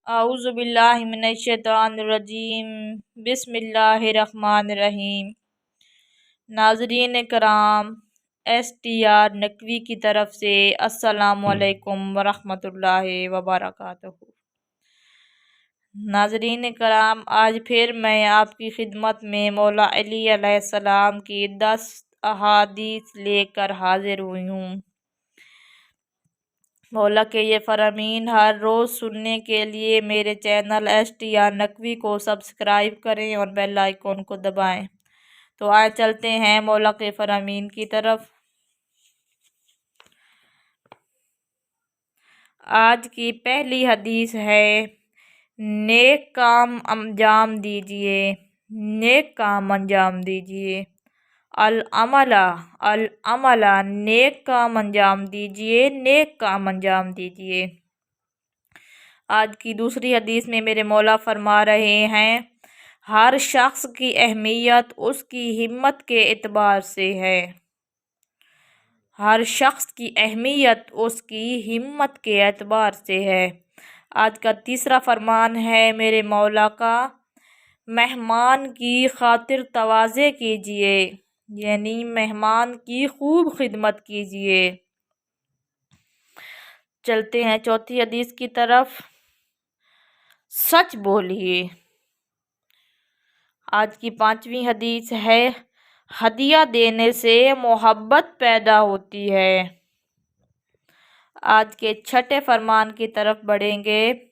अऊज़ु बिल्लाहि मिनश्शैतानिर्रजीम बिस्मिल्लाहिर्रहमानिर्रहीम। नाज़रीन कराम, STR नकवी की तरफ से अस्सलामु अलैकुम वरहमतुल्लाहि वबरकातुहू। नाज़रीन कराम, आज फिर मैं आपकी खिदमत में मौला अली अलैहिस्सलाम की 10 अहादीस लेकर हाजिर हुई हूँ। मौला के ये फरामीन हर रोज़ सुनने के लिए मेरे चैनल STR नकवी को सब्सक्राइब करें और बेल आइकॉन को दबाएं। तो आए चलते हैं मौला के फरामीन की तरफ। आज की पहली हदीस है, नेक काम अंजाम दीजिए, नेक काम अंजाम दीजिए। अल अमला नेक काम अंजाम दीजिए, नेक काम अंजाम दीजिए। आज की दूसरी हदीस में मेरे मौला फरमा रहे हैं, हर शख्स की अहमियत उसकी हिम्मत के एतबार से है। हर शख्स की अहमियत उसकी हिम्मत के एतबार से है। आज का तीसरा फरमान है मेरे मौला का, मेहमान की खातिर तवाज़े कीजिए, यानी मेहमान की खूब खिदमत कीजिए। चलते हैं चौथी हदीस की तरफ। सच बोलिए। आज की पांचवी हदीस है, हदिया देने से मोहब्बत पैदा होती है। आज के छठे फरमान की तरफ बढ़ेंगे,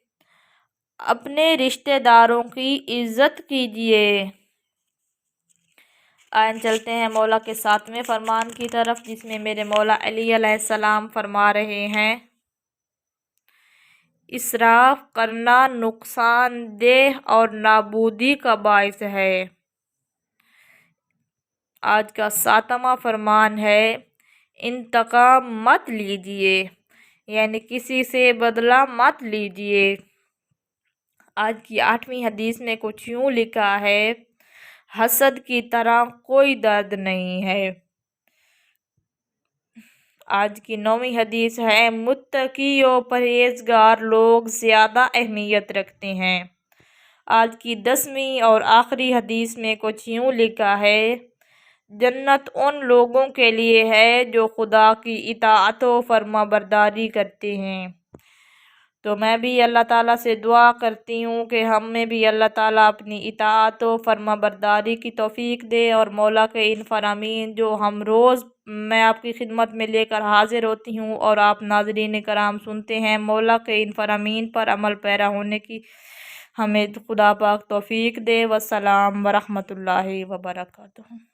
अपने रिश्तेदारों की इज्जत कीजिए। आइन चलते हैं मौला के सातवें फरमान की तरफ, जिसमें मेरे मौला अली अलैहिस्सलाम फरमा रहे हैं, इसराफ करना नुकसानदेह और नाबूदी का बाइस है। आज का सातवां फरमान है, इंतकाम मत लीजिए, यानी किसी से बदला मत लीजिए। आज की आठवीं हदीस में कुछ यूँ लिखा है, हसद की तरह कोई दर्द नहीं है। आज की नौवीं हदीस है, मुत्तकी और परहेजगार लोग ज़्यादा अहमियत रखते हैं। आज की 10वीं और आखिरी हदीस में कुछ यूँ लिखा है, जन्नत उन लोगों के लिए है जो खुदा की इताअत व फर्मा बरदारी करते हैं। तो मैं भी अल्लाह ताला से दुआ करती हूँ कि हमें भी अल्लाह ताला अपनी इताअत व फर्मा बरदारी की तौफीक दे, और मौला के इन फरामीन जो हम रोज़ मैं आपकी खिदमत में लेकर हाजिर होती हूँ और आप नाज़रीन कराम सुनते हैं, मौला के इन फरामीन पर अमल पैरा होने की हमें खुदा पाक तौफीक दे। वस्सलाम वरहमतुल्लाहि वबरकातुहू।